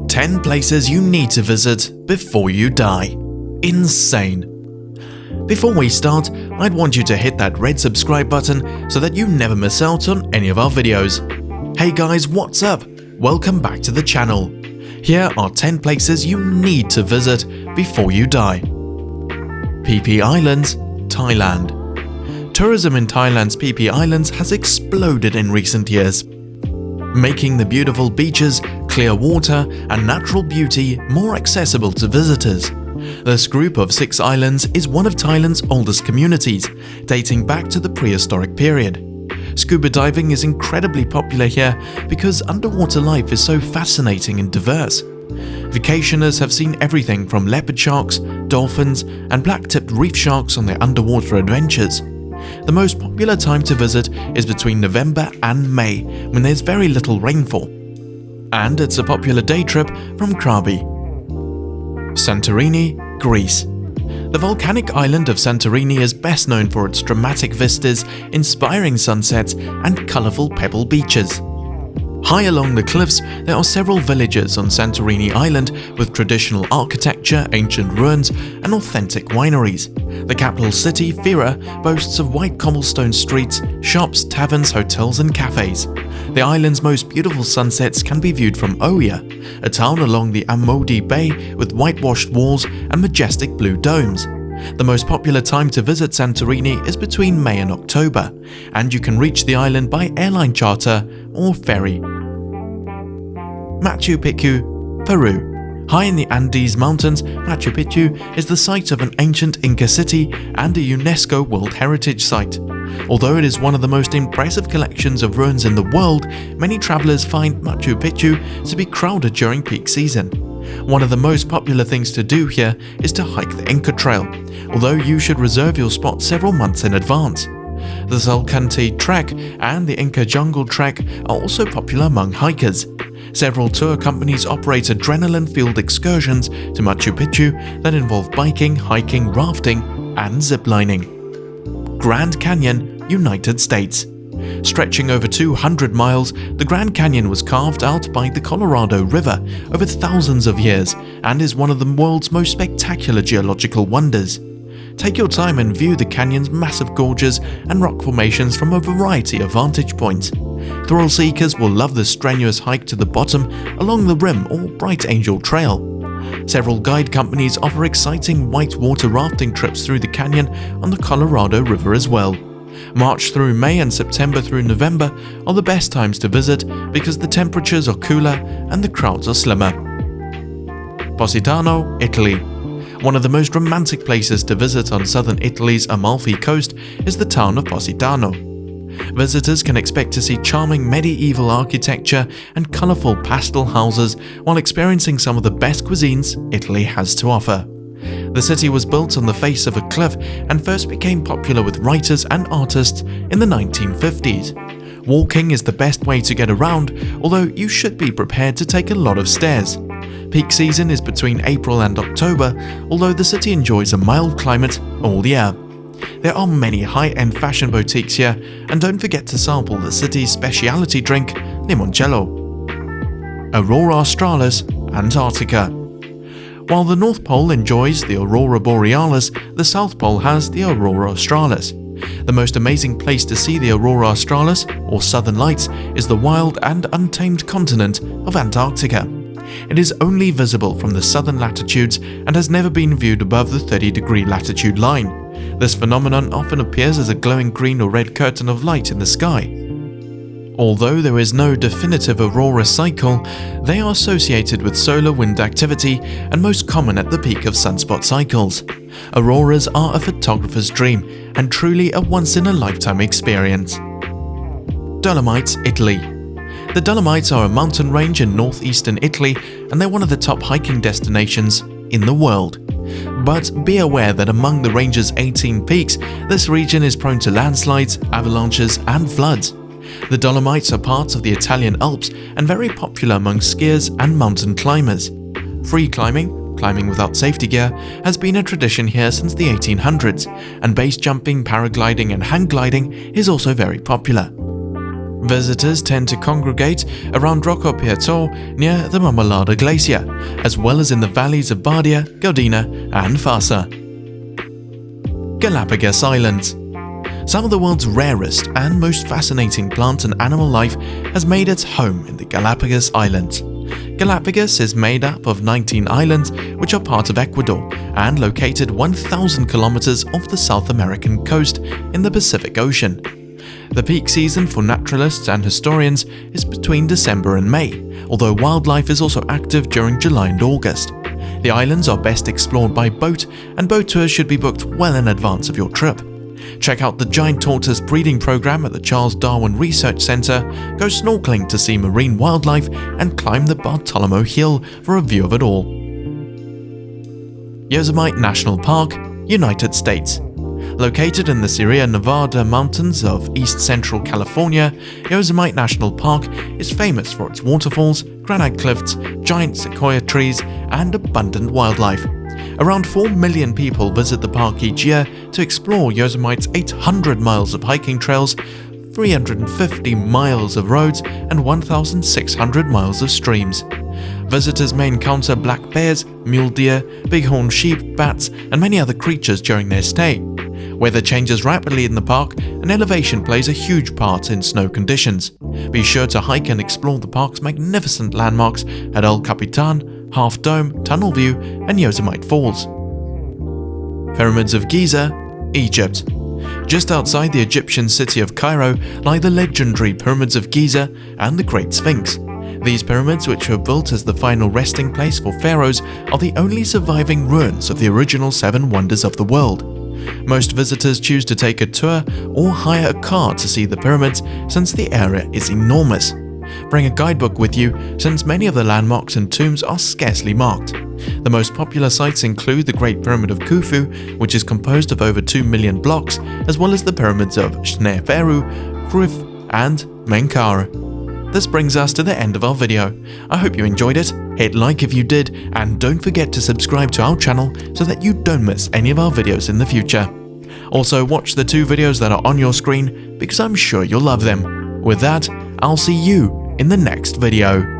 10 places you need to visit before you die. Insane. Before we start, I'd want you to hit that red subscribe button so that you never miss out on any of our videos. Hey guys, what's up? Welcome back to the channel. Here are 10 places you need to visit before you die. Phi Phi Islands, Thailand. Tourism in Thailand's Phi Phi Islands has exploded in recent years, making the beautiful beaches, clear water, and natural beauty more accessible to visitors. This group of 6 islands is one of Thailand's oldest communities, dating back to the prehistoric period. Scuba diving is incredibly popular here because underwater life is so fascinating and diverse. Vacationers have seen everything from leopard sharks, dolphins, and black-tipped reef sharks on their underwater adventures. The most popular time to visit is between November and May, when there's very little rainfall. And it's a popular day trip from Krabi. Santorini, Greece. The volcanic island of Santorini is best known for its dramatic vistas, inspiring sunsets, and colourful pebble beaches. High along the cliffs, there are several villages on Santorini Island with traditional architecture, ancient ruins, and authentic wineries. The capital city, Fira, boasts of white cobblestone streets, shops, taverns, hotels, and cafes. The island's most beautiful sunsets can be viewed from Oya, a town along the Amodi Bay with whitewashed walls and majestic blue domes. The most popular time to visit Santorini is between May and October, and you can reach the island by airline charter or ferry. Machu Picchu, Peru. High in the Andes Mountains, Machu Picchu is the site of an ancient Inca city and a UNESCO World Heritage Site. Although it is one of the most impressive collections of ruins in the world, many travelers find Machu Picchu to be crowded during peak season. One of the most popular things to do here is to hike the Inca Trail, although you should reserve your spot several months in advance. The Salkantay Trek and the Inca Jungle Trek are also popular among hikers. Several tour companies operate adrenaline-fueled excursions to Machu Picchu that involve biking, hiking, rafting, and ziplining. Grand Canyon, United States. Stretching over 200 miles, the Grand Canyon was carved out by the Colorado River over thousands of years and is one of the world's most spectacular geological wonders. Take your time and view the canyon's massive gorges and rock formations from a variety of vantage points. Thrill seekers will love the strenuous hike to the bottom along the rim or Bright Angel Trail. Several guide companies offer exciting whitewater rafting trips through the canyon on the Colorado River as well. March through May and September through November are the best times to visit because the temperatures are cooler and the crowds are slimmer. Positano, Italy. One of the most romantic places to visit on southern Italy's Amalfi Coast is the town of Positano. Visitors can expect to see charming medieval architecture and colourful pastel houses while experiencing some of the best cuisines Italy has to offer. The city was built on the face of a cliff and first became popular with writers and artists in the 1950s. Walking is the best way to get around, although you should be prepared to take a lot of stairs. Peak season is between April and October, although the city enjoys a mild climate all year. There are many high-end fashion boutiques here, and don't forget to sample the city's specialty drink, limoncello. Aurora Australis, Antarctica. While the North Pole enjoys the Aurora Borealis, the South Pole has the Aurora Australis. The most amazing place to see the Aurora Australis, or Southern Lights, is the wild and untamed continent of Antarctica. It is only visible from the southern latitudes and has never been viewed above the 30-degree latitude line. This phenomenon often appears as a glowing green or red curtain of light in the sky. Although there is no definitive aurora cycle, they are associated with solar wind activity and most common at the peak of sunspot cycles. Auroras are a photographer's dream and truly a once-in-a-lifetime experience. Dolomites, Italy. The Dolomites are a mountain range in northeastern Italy, and they're one of the top hiking destinations in the world. But be aware that among the range's 18 peaks, this region is prone to landslides, avalanches, and floods. The Dolomites are part of the Italian Alps and very popular among skiers and mountain climbers. Free climbing without safety gear, has been a tradition here since the 1800s, and base jumping, paragliding, and hang gliding is also very popular. Visitors tend to congregate around Rocco Piatto near the Marmolada Glacier, as well as in the valleys of Badia, Gaudina and Fassa. Galapagos Islands. Some of the world's rarest and most fascinating plant and animal life has made its home in the Galapagos Islands. Galapagos is made up of 19 islands which are part of Ecuador and located 1,000 kilometers off the South American coast in the Pacific Ocean. The peak season for naturalists and historians is between December and May, although wildlife is also active during July and August. The islands are best explored by boat, and boat tours should be booked well in advance of your trip. Check out the giant tortoise breeding program at the Charles Darwin Research Center, go snorkeling to see marine wildlife, and climb the Bartolomé Hill for a view of it all. Yosemite National Park, United States. Located in the Sierra Nevada mountains of east-central California, Yosemite National Park is famous for its waterfalls, granite cliffs, giant sequoia trees, and abundant wildlife. Around 4 million people visit the park each year to explore Yosemite's 800 miles of hiking trails, 350 miles of roads, and 1,600 miles of streams. Visitors may encounter black bears, mule deer, bighorn sheep, bats, and many other creatures during their stay. Weather changes rapidly in the park, and elevation plays a huge part in snow conditions. Be sure to hike and explore the park's magnificent landmarks at El Capitan, Half Dome, Tunnel View, and Yosemite Falls. Pyramids of Giza, Egypt. Just outside the Egyptian city of Cairo lie the legendary Pyramids of Giza and the Great Sphinx. These pyramids, which were built as the final resting place for pharaohs, are the only surviving ruins of the original 7 wonders of the world. Most visitors choose to take a tour or hire a car to see the pyramids since the area is enormous. Bring a guidebook with you since many of the landmarks and tombs are scarcely marked. The most popular sites include the Great Pyramid of Khufu, which is composed of over 2 million blocks, as well as the pyramids of Sneferu, Khruf, and Menkaure. This brings us to the end of our video. I hope you enjoyed it, hit like if you did, and don't forget to subscribe to our channel so that you don't miss any of our videos in the future. Also, watch the 2 videos that are on your screen because I'm sure you'll love them. With that, I'll see you in the next video.